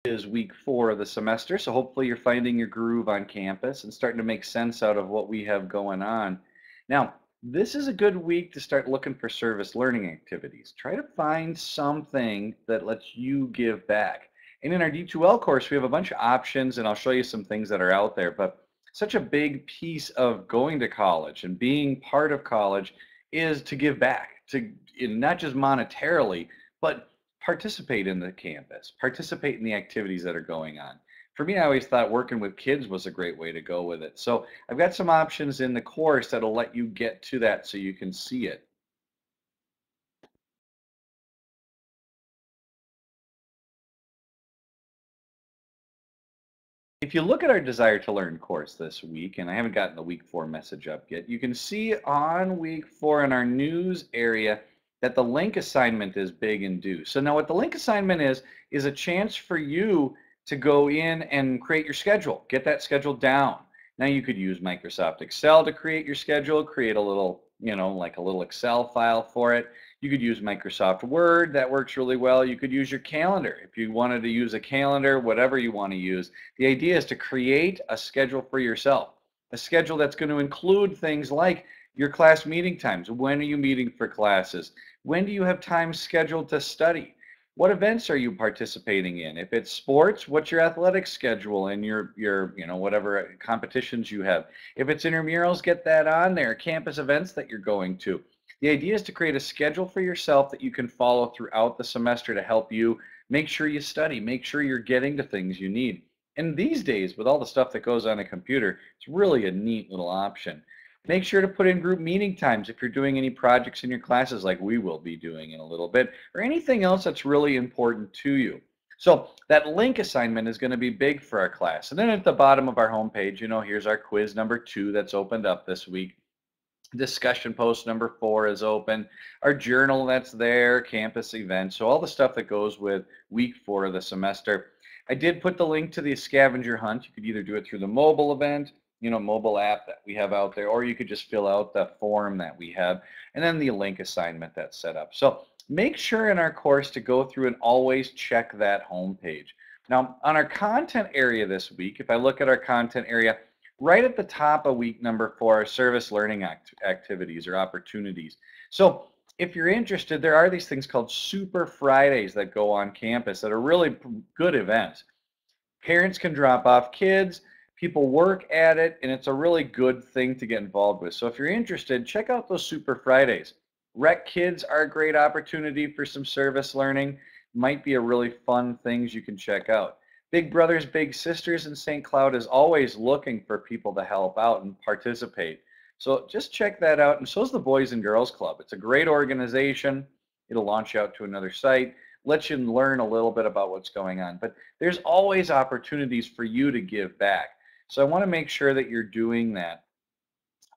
Is week 4 of the semester, so hopefully you're finding your groove on campus and starting to make sense out of what we have going on. Now, this is a good week to start looking for service learning activities. Try to find something that lets you give back. And in our D2L course, we have a bunch of options, and I'll show you some things that are out there. But such a big piece of going to college and being part of college is to give back, to not just monetarily, but participate in the campus, participate in the activities that are going on. For me, I always thought working with kids was a great way to go with it. So I've got some options in the course that'll let you get to that so you can see it. If you look at our Desire to Learn course this week, and I haven't gotten the week 4 message up yet, you can see on week 4 in our news area that the link assignment is big and due. So now what the link assignment is a chance for you to go in and create your schedule, get that schedule down. Now you could use Microsoft Excel to create your schedule, create a little, like a little Excel file for it. You could use Microsoft Word, that works really well. You could use your calendar. If you wanted to use a calendar, whatever you want to use. The idea is to create a schedule for yourself, a schedule that's going to include things like your class meeting times. When are you meeting for classes? When do you have time scheduled to study? What events are you participating in? If it's sports, what's your athletic schedule and your whatever competitions you have? If it's intramurals, get that on there. Campus events that you're going to. The idea is to create a schedule for yourself that you can follow throughout the semester to help you make sure you study, make sure you're getting to things you need. And these days, with all the stuff that goes on a computer, it's really a neat little option. Make sure to put in group meeting times if you're doing any projects in your classes like we will be doing in a little bit, or anything else that's really important to you. So that link assignment is going to be big for our class. And then at the bottom of our homepage, here's our quiz number 2 that's opened up this week. Discussion post number 4 is open. Our journal that's there, campus events, so all the stuff that goes with week 4 of the semester. I did put the link to the scavenger hunt. You could either do it through the mobile event, mobile app that we have out there, or you could just fill out the form that we have, and then the link assignment that's set up. So make sure in our course to go through and always check that home page. Now, on our content area this week, if I look at our content area, right at the top of week number 4 are service learning activities or opportunities. So if you're interested, there are these things called Super Fridays that go on campus that are really good events. Parents can drop off kids, people work at it, and it's a really good thing to get involved with. So if you're interested, check out those Super Fridays. Rec Kids are a great opportunity for some service learning. Might be a really fun things you can check out. Big Brothers Big Sisters in St. Cloud is always looking for people to help out and participate. So just check that out. And so is the Boys and Girls Club. It's a great organization. It'll launch you out to another site, let you learn a little bit about what's going on. But there's always opportunities for you to give back. So I want to make sure that you're doing that.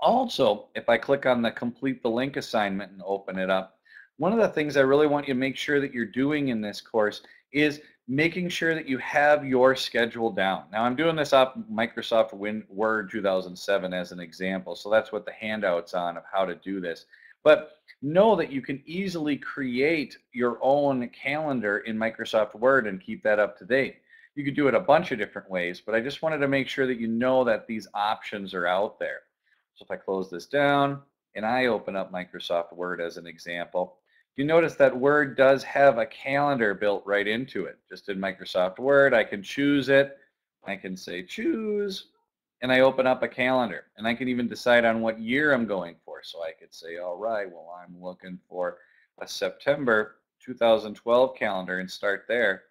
Also, if I click on the complete the link assignment and open it up, one of the things I really want you to make sure that you're doing in this course is making sure that you have your schedule down. Now I'm doing this off Microsoft Word 2007 as an example, so that's what the handout's on of how to do this. But know that you can easily create your own calendar in Microsoft Word and keep that up to date. You could do it a bunch of different ways, but I just wanted to make sure that you know that these options are out there. So if I close this down and I open up Microsoft Word as an example, you notice that Word does have a calendar built right into it. Just in Microsoft Word, I can choose it. I can say choose, and I open up a calendar. And I can even decide on what year I'm going for. So I could say, all right, well, I'm looking for a September 2012 calendar and start there.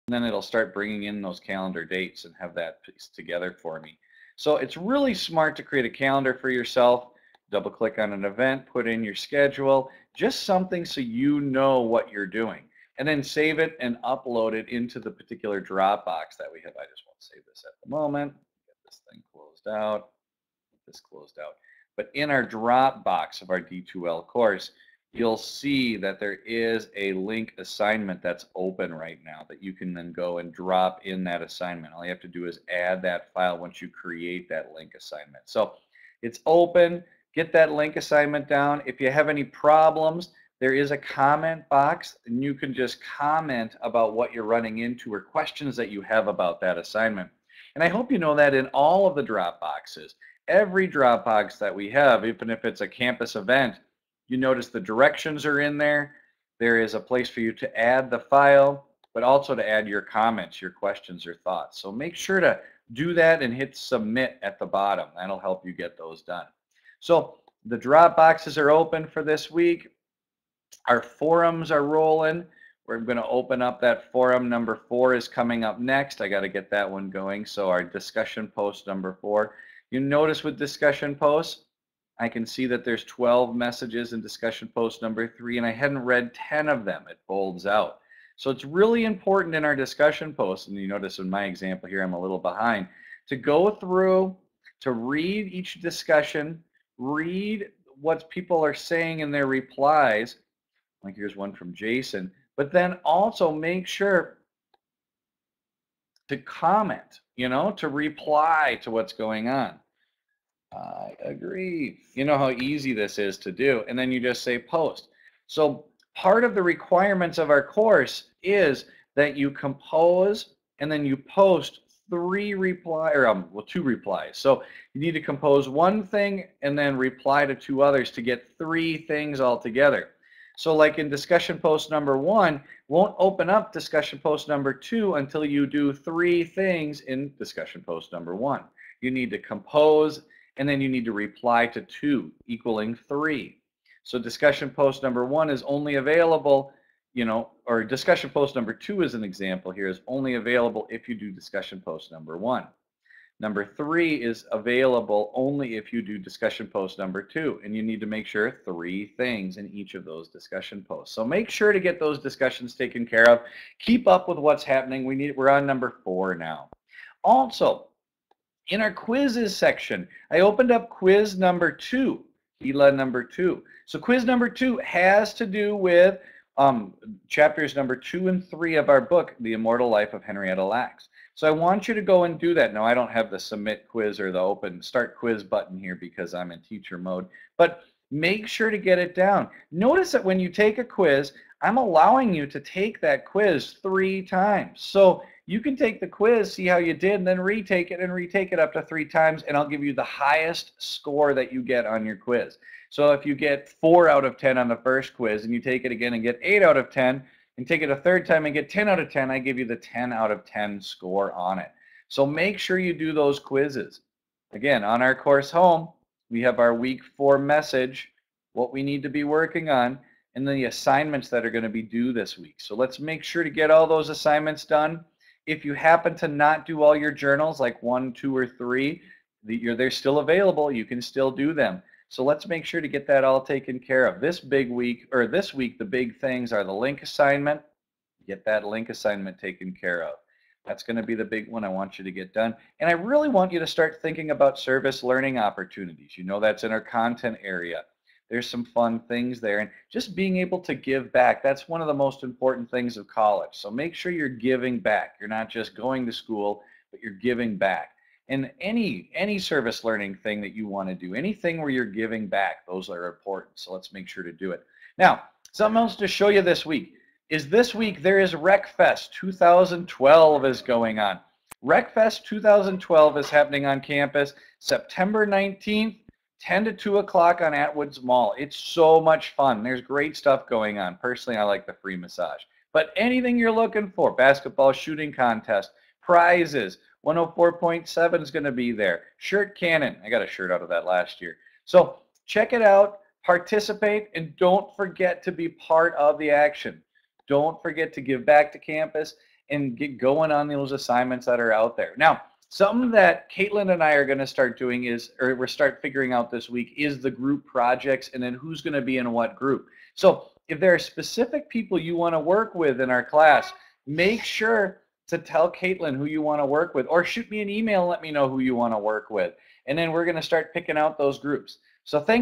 And then it'll start bringing in those calendar dates and have that piece together for me. So it's really smart to create a calendar for yourself. Double click on an event, put in your schedule, just something so you know what you're doing. And then save it and upload it into the particular Dropbox that we have. I just won't save this at the moment. Get this thing closed out. Get this closed out. But in our Dropbox of our D2L course, you'll see that there is a link assignment that's open right now that you can then go and drop in that assignment. All you have to do is add that file once you create that link assignment. So it's open. Get that link assignment down. If you have any problems, there is a comment box, and you can just comment about what you're running into or questions that you have about that assignment. And I hope you know that in all of the drop boxes, every drop box that we have, even if it's a campus event, you notice the directions are in there. There is a place for you to add the file, but also to add your comments, your questions, or thoughts. So make sure to do that and hit submit at the bottom. That'll help you get those done. So the drop boxes are open for this week. Our forums are rolling. We're going to open up that forum. Number 4 is coming up next. I got to get that one going. So our discussion post number 4. You notice with discussion posts, I can see that there's 12 messages in discussion post number 3, and I hadn't read 10 of them. It folds out. So it's really important in our discussion posts, and you notice in my example here, I'm a little behind, to go through, to read each discussion, read what people are saying in their replies. Like here's one from Jason, but then also make sure to comment, to reply to what's going on. I agree. You know how easy this is to do. And then you just say post. So part of the requirements of our course is that you compose and then you post 2 replies. So you need to compose 1 thing and then reply to 2 others to get 3 things all together. So like in discussion post number 1, won't open up discussion post number 2 until you do 3 things in discussion post number 1. You need to compose, and then you need to reply to 2, equaling 3. So discussion post number 1 is only available, or discussion post number 2 as an example here is only available if you do discussion post number 1. Number 3 is available only if you do discussion post number 2, and you need to make sure 3 things in each of those discussion posts. So make sure to get those discussions taken care of. Keep up with what's happening. We're on number 4 now. Also, in our quizzes section, I opened up quiz number 2, ELA number 2. So quiz number 2 has to do with chapters number 2 and 3 of our book, The Immortal Life of Henrietta Lacks. So I want you to go and do that. Now, I don't have the submit quiz or the open start quiz button here because I'm in teacher mode, but make sure to get it down. Notice that when you take a quiz, I'm allowing you to take that quiz 3 times. So you can take the quiz, see how you did, and then retake it up to 3 times, and I'll give you the highest score that you get on your quiz. So if you get 4 out of 10 on the first quiz and you take it again and get 8 out of 10, and take it a 3rd time and get 10 out of 10, I give you the 10 out of 10 score on it. So make sure you do those quizzes. Again, on our course home, we have our week 4 message, what we need to be working on, and then the assignments that are going to be due this week. So let's make sure to get all those assignments done. If you happen to not do all your journals, like 1, 2, or 3, they're still available. You can still do them. So let's make sure to get that all taken care of. This week, the big things are the link assignment. Get that link assignment taken care of. That's going to be the big one I want you to get done. And I really want you to start thinking about service learning opportunities. That's in our content area. There's some fun things there. And just being able to give back, that's one of the most important things of college. So make sure you're giving back. You're not just going to school, but you're giving back. And any service learning thing that you want to do, anything where you're giving back, those are important. So let's make sure to do it. Now, something else to show you this week is there is RecFest 2012 is going on. RecFest 2012 is happening on campus September 19th, 10 to 2 o'clock on Atwood's Mall. It's so much fun. There's great stuff going on. Personally, I like the free massage. But anything you're looking for, basketball shooting contest, prizes, 104.7 is going to be there. Shirt cannon. I got a shirt out of that last year. So check it out, participate, and don't forget to be part of the action. Don't forget to give back to campus and get going on those assignments that are out there. Now, something that Caitlin and I are going to start doing we'll start figuring out this week is the group projects and then who's going to be in what group. So if there are specific people you want to work with in our class, make sure to tell Caitlin who you want to work with, or shoot me an email and let me know who you want to work with. And then we're going to start picking out those groups. So thanks.